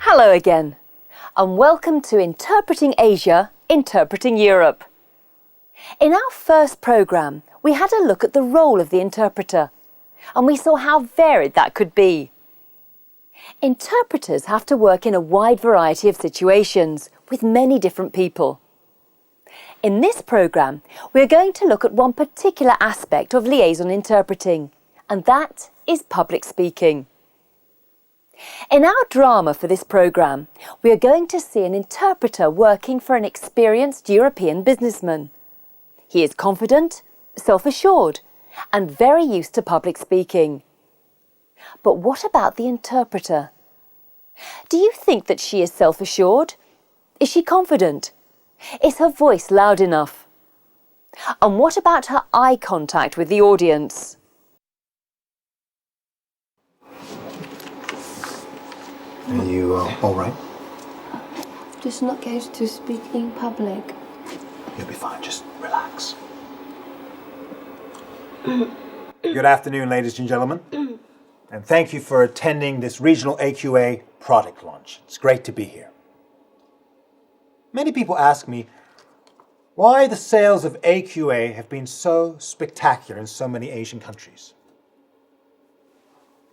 Hello again, and welcome to Interpreting Asia, Interpreting Europe. In our first programme, we had a look at the role of the interpreter, and we saw how varied that could be. Interpreters have to work in a wide variety of situations with many different people. In this programme, we are going to look at one particular aspect of liaison interpreting, and that is public speaking. In our drama for this programme, we are going to see an interpreter working for an experienced European businessman. He is confident, self-assured, and very used to public speaking. But what about the interpreter? Do you think that she is self-assured? Is she confident? Is her voice loud enough? And what about her eye contact with the audience? Are you all right? Just not going to speak in public. You'll be fine. Just relax. Good afternoon, ladies and gentlemen. And thank you for attending this regional AQA product launch. It's great to be here. Many people ask me why the sales of AQA have been so spectacular in so many Asian countries.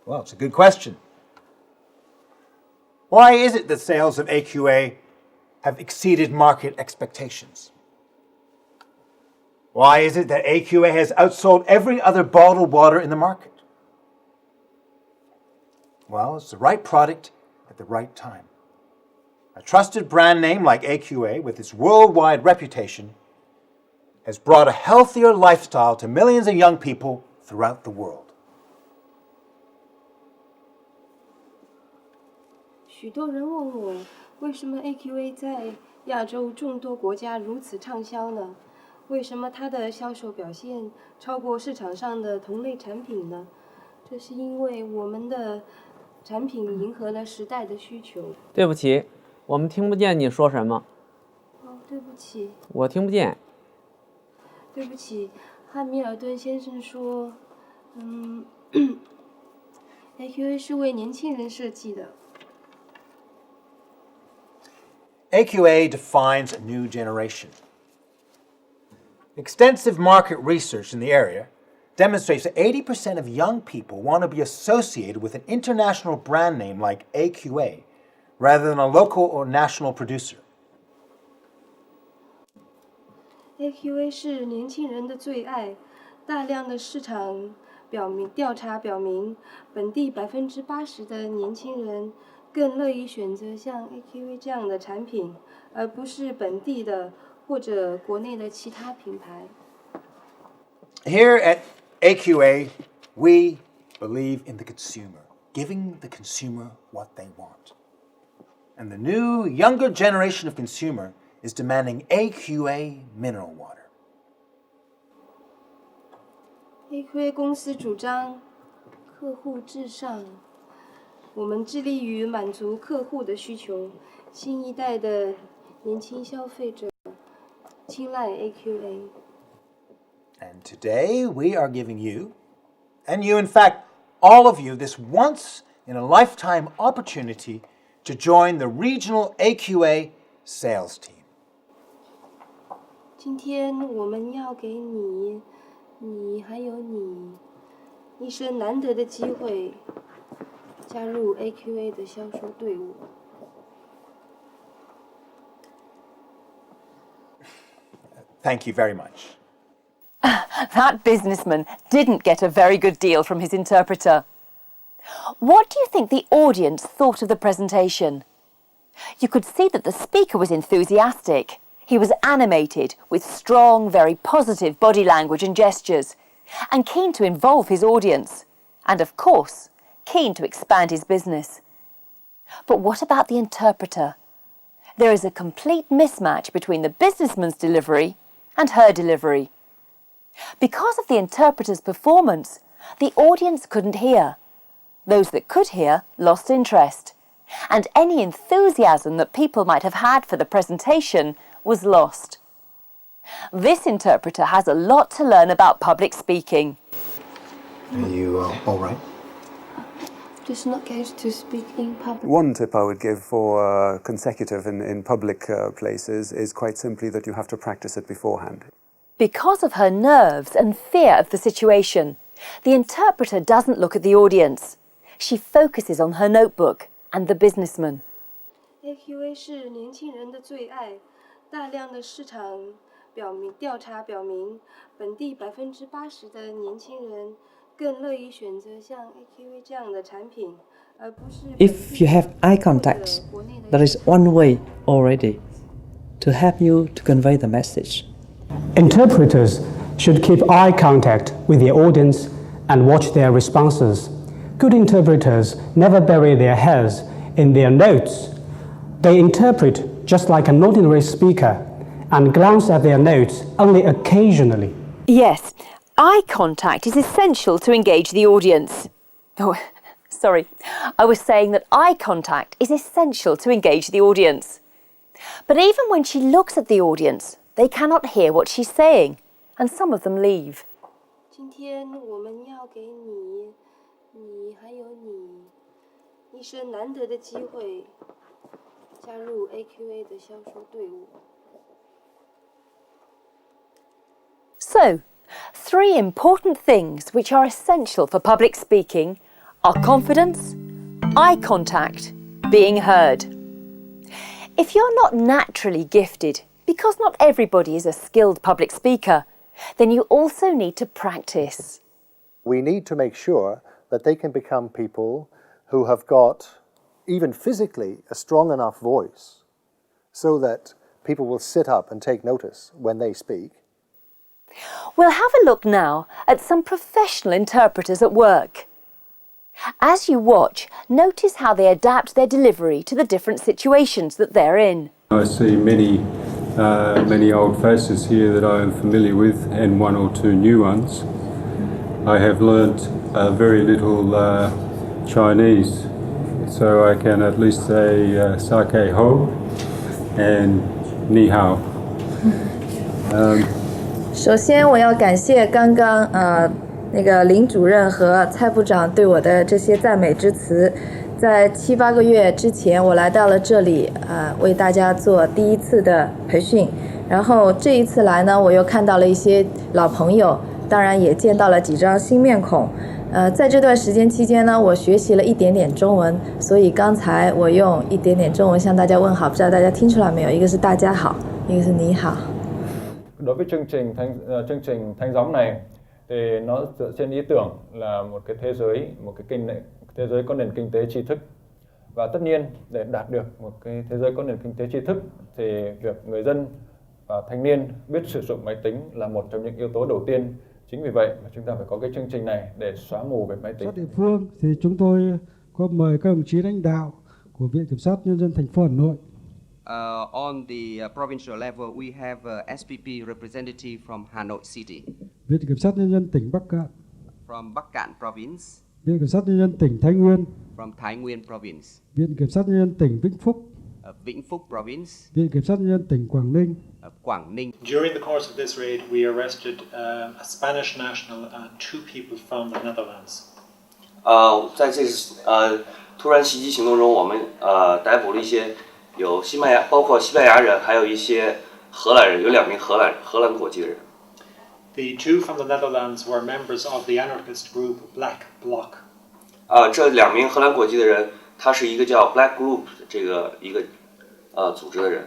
Well, it's a good question. Why is it that sales of AQA have exceeded market expectations? Why is it that AQA has outsold every other bottled water in the market? Well, it's the right product at the right time. A trusted brand name like AQA, with its worldwide reputation, has brought a healthier lifestyle to millions of young people throughout the world. 许多人问我，为什么 AQA 在亚洲众多国家如此畅销呢？为什么它的销售表现超过市场上的同类产品呢？这是因为我们的产品迎合了时代的需求。对不起，我们听不见你说什么。哦，对不起。我听不见。对不起，汉密尔顿先生说，AQA 是为年轻人设计的。AQA defines a new generation. Extensive market research in the area demonstrates that 80% of young people want to be associated with an international brand name like AQA rather than a local or national producer. AQA 是年轻人的最爱，大量的市场调查表明，本地80%的年轻人更乐意选择像 AQA 这样的产品，而不是本地的或者国内的其他品牌。Here at AQA, we believe in the consumer, giving the consumer what they want. And the new, younger generation of consumer is demanding AQA mineral water. AQA 公司主张客户至上，我们致力于满足客户的需求。新一代的年轻消费者青睐 AQA。 And today we are giving you, and you in fact, all of you, this once-in-a-lifetime opportunity to join the regional AQA sales team. 今天我们要给你还有你一生难得的机会，加入 AQA 的销售队伍。Thank you very much. That businessman didn't get a very good deal from his interpreter. What do you think the audience thought of the presentation? You could see that the speaker was enthusiastic. He was animated with strong, very positive body language and gestures, and keen to involve his audience, and of course, keen to expand his business. But what about the interpreter? There is a complete mismatch between the businessman's delivery and her delivery. Because of the interpreter's performance, the audience couldn't hear. Those that could hear lost interest, and any enthusiasm that people might have had for the presentation was lost. This interpreter has a lot to learn about public speaking. Are you all right? Just not get to speak in public. One tip I would give for consecutive in public places is quite simply that you have to practice it beforehand. Because of her nerves and fear of the situation, the interpreter doesn't look at the audience. She focuses on her notebook and the businessman. AQA 是年轻人的最爱，大量的市场调查表明，本地80%的年轻人更乐意选择像 AQA 这样的产品，而不是 If you have eye contact, there is one way already to help you to convey the message. Interpreters should keep eye contact with the audience and watch their responses. Good interpreters never bury their heads in their notes. They interpret just like an ordinary speaker and glance at their notes only occasionally. Yes, eye contact is essential to engage the audience. Oh, sorry. I was saying that eye contact is essential to engage the audience. But even when she looks at the audience, they cannot hear what she's saying, and some of them leave. 今天我们要给你还有你一生难得的机会，加入 AQA 的销售队伍。So, 3 important things which are essential for public speaking are confidence, eye contact, being heard. If you're not naturally gifted, because not everybody is a skilled public speaker, then you also need to practice. We need to make sure that they can become people who have got, even physically, a strong enough voice so that people will sit up and take notice when they speak. We'll have a look now at some professional interpreters at work. As you watch, notice how they adapt their delivery to the different situations that they're in. I see many old faces here that I am familiar with and 1 or 2 new ones. I have learnt very little Chinese, so I can at least say sake ho and ni hao. 首先，我要感谢刚刚那个林主任和蔡部长对我的这些赞美之词。在7、8个月之前，我来到了这里，为大家做第一次的培训。然后这一次来呢，我又看到了一些老朋友，当然也见到了几张新面孔。在这段时间期间呢，我学習了一點點中文，所以剛才我用一點點中文向大家問好，不知道大家聽出來沒有？一個是大家好，一個是你好。Đối với chương trình Thanh Gióng này thì nó dựa trên ý tưởng là một cái thế giới có nền kinh tế tri thức, và tất nhiên để đạt được một cái thế giới có nền kinh tế tri thức thì việc người dân và thanh niên biết sử dụng máy tính là một trong những yếu tố đầu tiên. Chính vì vậy mà chúng ta phải có cái chương trình này để xóa mù về máy tính. Địa phương thì chúng tôi có mời các đồng chí lãnh đạo của Viện Kiểm sát Nhân dân thành phố Hà Nội. On the provincial level, we have a SPP representative from Hanoi City. Viện Kiểm sát Nhân dân tỉnh Bắc Cạn. From Bắc Cạn Province. Viện Kiểm sát Nhân dân tỉnh Thái Nguyên. From Thái Nguyên Province. Viện Kiểm sát Nhân dân tỉnh Vĩnh Phúc. Vĩnh Phúc Province. Viện Kiểm sát Nhân dân tỉnh Quảng Ninh. Quảng Ninh. During the course of this raid, we arrested a Spanish national and 2 people from the Netherlands. 在这突然袭击行动中，我们逮捕了一些有包括西班牙人，还有一些荷兰人，有2名荷兰国籍的人。The 2 from the Netherlands were members of the anarchist group Black Bloc. 这2名荷兰国籍的人，他是一个叫 Black Group 这个一个组织的人。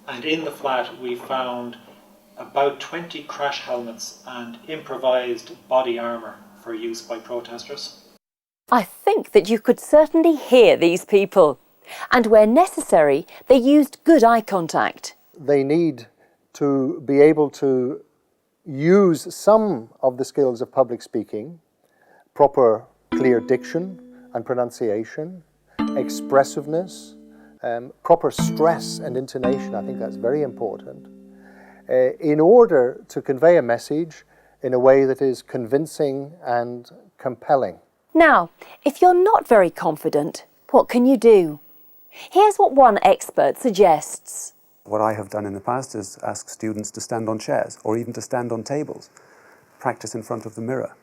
And in the flat, we found about 20 crash helmets and improvised body armour for use by protesters. I think that you could certainly hear these people. And where necessary, they used good eye contact. They need to be able to use some of the skills of public speaking, proper clear diction and pronunciation, expressiveness, proper stress and intonation. I think that's very important, in order to convey a message in a way that is convincing and compelling. Now, if you're not very confident, what can you do? Here's what one expert suggests. What I have done in the past is ask students to stand on chairs or even to stand on tables, practice in front of the mirror.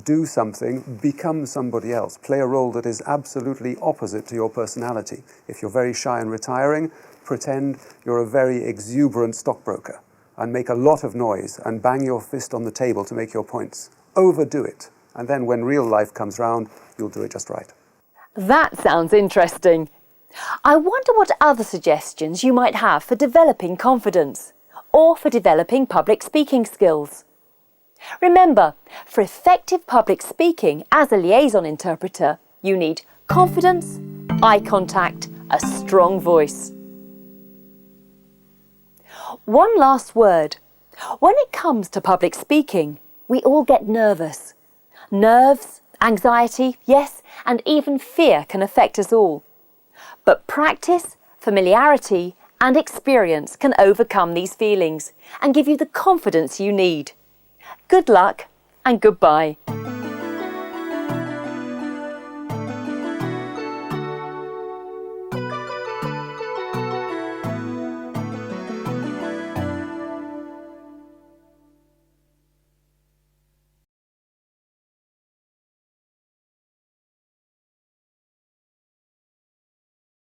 do something, become somebody else. Play a role that is absolutely opposite to your personality. If you're very shy and retiring, pretend you're a very exuberant stockbroker and make a lot of noise and bang your fist on the table to make your points. Overdo it. And then when real life comes round, you'll do it just right. That sounds interesting. I wonder what other suggestions you might have for developing confidence or for developing public speaking skills. Remember, for effective public speaking as a liaison interpreter, you need confidence, eye contact, a strong voice. One last word. When it comes to public speaking, we all get nervous. Nerves, anxiety, yes, and even fear can affect us all. But practice, familiarity, and experience can overcome these feelings and give you the confidence you need. Good luck and goodbye.